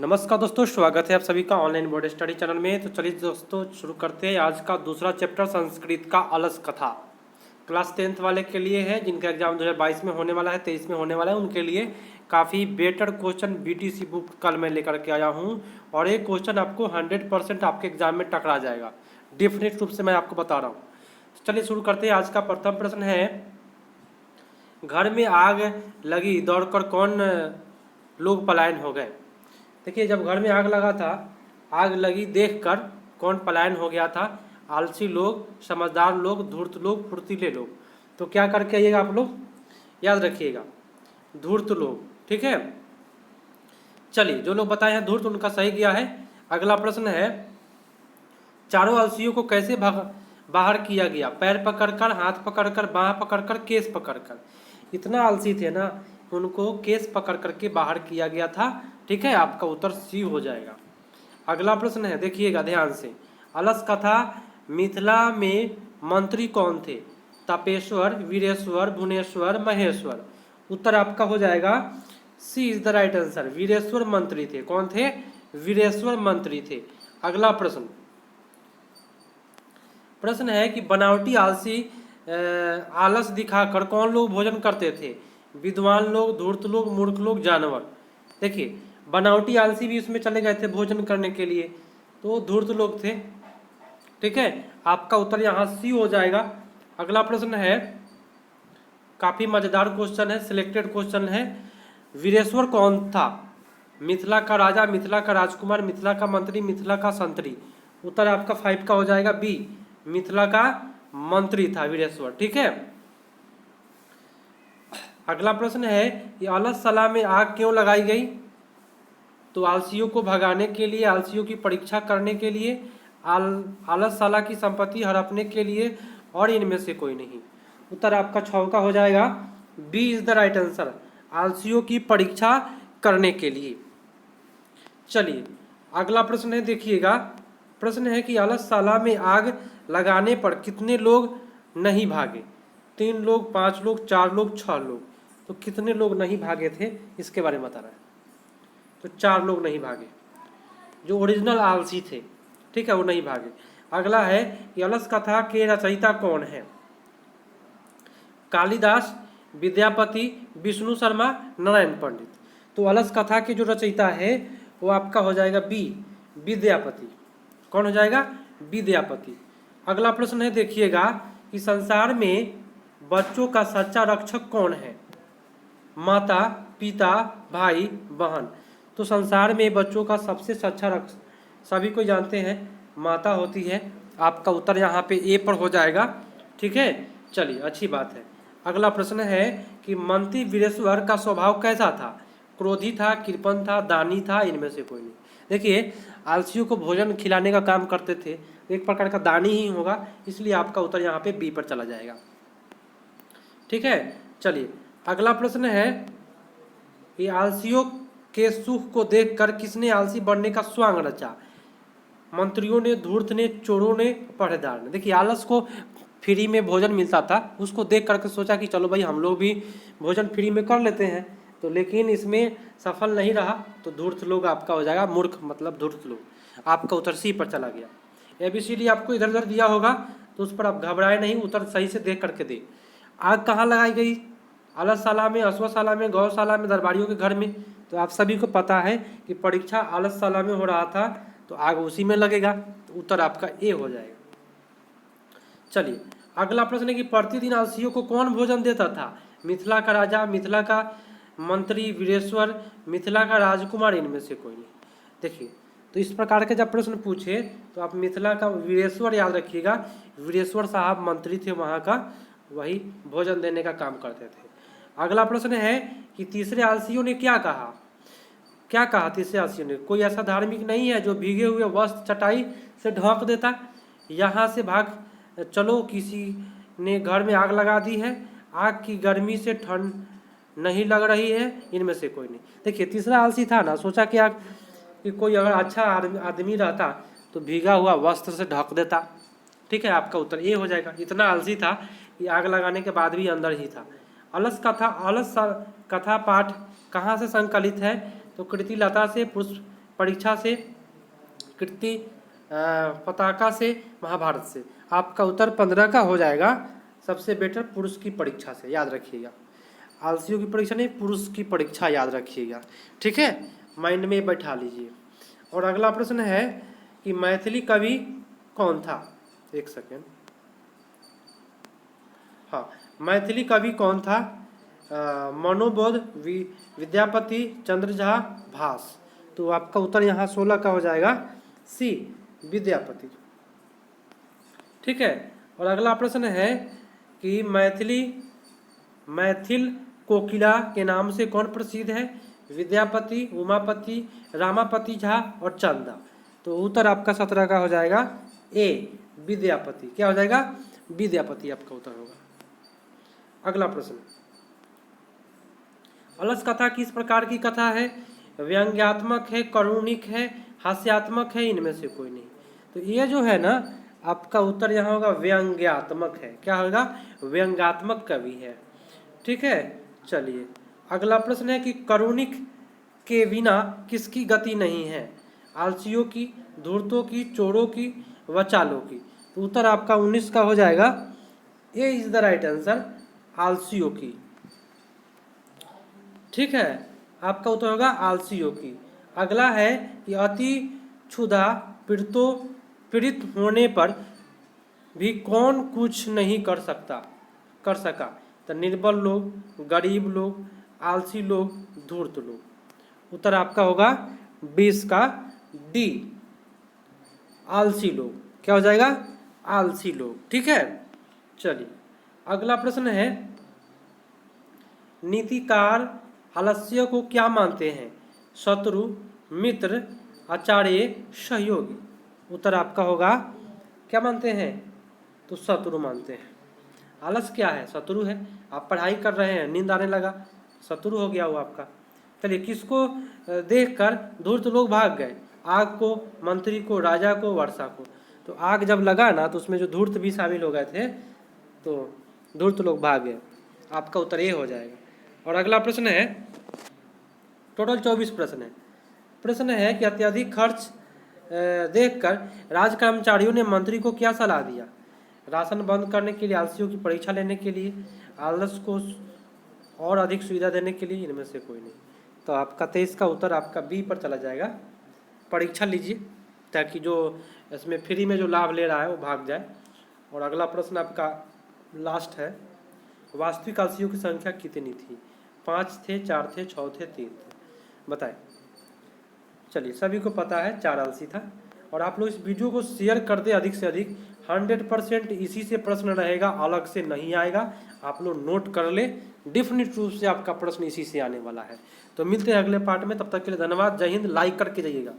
नमस्कार दोस्तों, स्वागत है आप सभी का ऑनलाइन बोर्ड स्टडी चैनल में। तो चलिए दोस्तों शुरू करते हैं आज का दूसरा चैप्टर संस्कृत का अलस कथा। क्लास 10th वाले के लिए है, जिनका एग्जाम 2022 में होने वाला है, 23 में होने वाला है, उनके लिए काफ़ी बेटर क्वेश्चन बीटीसी बुक कल मैं लेकर के आया हूँ। और ये क्वेश्चन आपको 100% आपके एग्जाम में टकरा जाएगा, डेफिनेट रूप से मैं आपको बता रहा हूँ। चलिए शुरू करते हैं। आज का प्रथम प्रश्न है, घर में आग लगी, दौड़कर कौन लोग पलायन हो गए। देखिए, जब घर में आग लगा था, आग लगी देखकर कौन पलायन हो गया था? आलसी लोग, समझदार लोग, धूर्त लोग, फुर्तीले लोग। तो क्या करके आइएगा आप लोग, याद रखिएगा, धूर्त लोग। ठीक है, चलिए जो लोग बताए हैं धूर्त, उनका सही गया है। अगला प्रश्न है, चारों आलसियों को कैसे बाहर किया गया? पैर पकड़कर, हाथ पकड़कर, बाँह पकड़कर, केस पकड़कर। इतना आलसी थे ना, उनको केस पकड़ करके बाहर किया गया था। ठीक है, आपका उत्तर सी हो जाएगा। अगला प्रश्न है, देखिएगा ध्यान से। अलस कथा मिथिला में मंत्री कौन थे? तपेश्वर, वीरेश्वर, भुवनेश्वर, महेश्वर। उत्तर आपका हो जाएगा C is the right answer. Vireshwar मंत्री थे। कौन थे? वीरेश्वर मंत्री थे। अगला प्रश्न है कि बनावटी आलसी आलस दिखाकर कौन लोग भोजन करते थे? विद्वान लोग, धूर्त लोग, मूर्ख लोग, जानवर। देखिए, बनावटी आलसी भी उसमें चले गए थे भोजन करने के लिए, तो धूर्त लोग थे। ठीक है, आपका उत्तर यहाँ सी हो जाएगा। अगला प्रश्न है, काफ़ी मज़ेदार क्वेश्चन है, सिलेक्टेड क्वेश्चन है। वीरेश्वर कौन था? मिथिला का राजा, मिथिला का राजकुमार, मिथिला का मंत्री, मिथिला का संतरी। उत्तर आपका 5 का हो जाएगा बी, मिथिला का मंत्री था वीरेश्वर। ठीक है, अगला प्रश्न है, ये अलसशाला में आग क्यों लगाई गई? तो आलसियों को भगाने के लिए, आलसियों की परीक्षा करने के लिए, आलसशाला की संपत्ति हड़पने के लिए, और इनमें से कोई नहीं। उत्तर आपका 6 का हो जाएगा, B is the right answer, आलसियों की परीक्षा करने के लिए। चलिए अगला प्रश्न है, देखिएगा। प्रश्न है कि अलसशाला में आग लगाने पर कितने लोग नहीं भागे? 3 लोग, 5 लोग, 4 लोग, 6 लोग। तो कितने लोग नहीं भागे थे, इसके बारे में बता रहा है। तो 4 लोग नहीं भागे, जो ओरिजिनल आलसी थे। ठीक है, वो नहीं भागे। अगला है कि अलस कथा के रचयिता कौन है? कालिदास, विद्यापति, विष्णु शर्मा, नारायण पंडित। तो अलस कथा के जो रचयिता है वो आपका हो जाएगा बी, विद्यापति। कौन हो जाएगा? विद्यापति। अगला प्रश्न है, देखिएगा कि संसार में बच्चों का सच्चा रक्षक कौन है? माता, पिता, भाई, बहन। तो संसार में बच्चों का सबसे सच्चा रक्षक सभी को जानते हैं, माता होती है। आपका उत्तर यहाँ पे ए पर हो जाएगा। ठीक है, चलिए अच्छी बात है। अगला प्रश्न है कि मंत्री वीरेश्वर का स्वभाव कैसा था? क्रोधी था, कृपण था, दानी था, इनमें से कोई नहीं। देखिए, आलसियों को भोजन खिलाने का काम करते थे, एक प्रकार का दानी ही होगा, इसलिए आपका उत्तर यहाँ पे बी पर चला जाएगा। ठीक है, चलिए अगला प्रश्न है, ये आलसियों के सुख को देखकर किसने आलसी बनने का स्वांग रचा? मंत्रियों ने, धूर्त ने, चोरों ने, पहरेदार ने। देखिए, आलस को फ्री में भोजन मिलता था, उसको देख करके सोचा कि चलो भाई हम लोग भी भोजन फ्री में कर लेते हैं। तो लेकिन इसमें सफल नहीं रहा, तो धूर्त लोग आपका हो जाएगा, मूर्ख मतलब धूर्त लोग। आपका उत्तर सी पर चला गया। ABCD आपको इधर उधर दिया होगा, तो उस पर आप घबराए नहीं, उत्तर सही से देख करके दे। आग कहाँ लगाई गई? अलसशाला में, अश्वशाला में, गौशाला में, दरबारियों के घर में। तो आप सभी को पता है कि परीक्षा अलसशाला में हो रहा था, तो आग उसी में लगेगा। तो उत्तर आपका ए हो जाएगा। चलिए अगला प्रश्न है कि प्रतिदिन आलसियों को कौन भोजन देता था? मिथिला का राजा, मिथिला का मंत्री, वीरेश्वर, मिथिला का राजकुमार, इनमें से कोई नहीं। देखिए, तो इस प्रकार के जब प्रश्न पूछे तो आप मिथिला का वीरेश्वर याद रखिएगा। वीरेश्वर साहब मंत्री थे वहाँ का, वही भोजन देने का काम करते थे। अगला प्रश्न है कि तीसरे आलसियों ने क्या कहा? क्या कहा तीसरे आलसियों ने? कोई ऐसा धार्मिक नहीं है जो भीगे हुए वस्त्र चटाई से ढक देता? यहाँ से भाग चलो, किसी ने घर में आग लगा दी है, आग की गर्मी से ठंड नहीं लग रही है, इनमें से कोई नहीं। देखिए, तीसरा आलसी था ना, सोचा कि कोई अगर अच्छा आदमी रहता तो भीगा हुआ वस्त्र से ढक देता। ठीक है, आपका उत्तर ए हो जाएगा। इतना आलसी था कि आग लगाने के बाद भी अंदर ही था। अलस कथा पाठ कहाँ से संकलित है? तो कृति लता से, परीक्षा से, कीर्ति पताका से, महाभारत से। आपका उत्तर 15 का हो जाएगा सबसे बेटर पुरुष की परीक्षा से, याद रखिएगा। आलसियों की परीक्षा नहीं, पुरुष की परीक्षा याद रखिएगा, ठीक है, माइंड में बैठा लीजिए। और अगला प्रश्न है कि मैथिली कवि कौन था। एक सेकेंड, हाँ, मैथिली कवि कौन था। मनोबोध, विद्यापति, चंद्र झा, भास। तो आपका उत्तर यहाँ 16 का हो जाएगा सी, विद्यापति, ठीक है। और अगला प्रश्न है कि मैथिल कोकिला के नाम से कौन प्रसिद्ध है। विद्यापति, उमापति, रामापति झा और चंदा। तो उत्तर आपका 17 का हो जाएगा ए, विद्यापति। क्या हो जाएगा, विद्यापति आपका उत्तर होगा। अगला प्रश्न, अलस कथा किस प्रकार की कथा है। व्यंग्यात्मक है, करुणिक है, हास्यात्मक है, इनमें से कोई नहीं। तो ये जो है ना, आपका उत्तर यहाँ होगा व्यंग्यात्मक है। क्या होगा, व्यंग्यात्मक कवि है, ठीक है। चलिए अगला प्रश्न है कि करुणिक के बिना किसकी गति नहीं है। आलसियों की, धूर्तों की, चोरों की, वचालों की। तो उत्तर आपका 19 का हो जाएगा, ए इज द राइट आंसर, आलसियों की, ठीक है। आपका उत्तर होगा आलसियों की। अगला है कि अति क्षुधा पीड़ित होने पर भी कौन कुछ नहीं कर सका। तो निर्बल लोग, गरीब लोग, आलसी लोग, धूर्त लोग। उत्तर आपका होगा 20 का डी, आलसी लोग। क्या हो जाएगा, आलसी लोग, ठीक है। चलिए अगला प्रश्न है, नीतिकार आलस्य को क्या मानते हैं। शत्रु, मित्र, आचार्य, सहयोगी। उत्तर आपका होगा क्या मानते हैं, तो शत्रु मानते हैं। आलस क्या है, शत्रु है। आप पढ़ाई कर रहे हैं, नींद आने लगा, शत्रु हो गया वो आपका। चलिए, किसको देखकर धूर्त लोग भाग गए। आग को, मंत्री को, राजा को, वर्षा को। तो आग जब लगा ना, तो उसमें जो धूर्त भी शामिल हो गए थे, तो धूर्त लोग भाग गए। आपका उत्तर ये हो जाएगा। और अगला प्रश्न है, टोटल 24 प्रश्न है। प्रश्न है कि अत्यधिक खर्च देखकर राज कर्मचारियों ने मंत्री को क्या सलाह दिया। राशन बंद करने के लिए, आलसियों की परीक्षा लेने के लिए, आलस को और अधिक सुविधा देने के लिए, इनमें से कोई नहीं। तो आपका 23 का उत्तर आपका बी पर चला जाएगा। परीक्षा लीजिए ताकि जो इसमें फ्री में जो लाभ ले रहा है वो भाग जाए। और अगला प्रश्न आपका लास्ट है, वास्तविक आलसियों की संख्या कितनी थी। 5 थे, 4 थे, 6 थे, 3 थे, बताएं। चलिए, सभी को पता है 4 आलसी था। और आप लोग इस वीडियो को शेयर कर दे अधिक से अधिक। 100% इसी से प्रश्न रहेगा, अलग से नहीं आएगा। आप लोग नोट कर ले, डेफिनेट रूप से आपका प्रश्न इसी से आने वाला है। तो मिलते हैं अगले पार्ट में, तब तक के लिए धन्यवाद। जय हिंद। लाइक करके जाइएगा।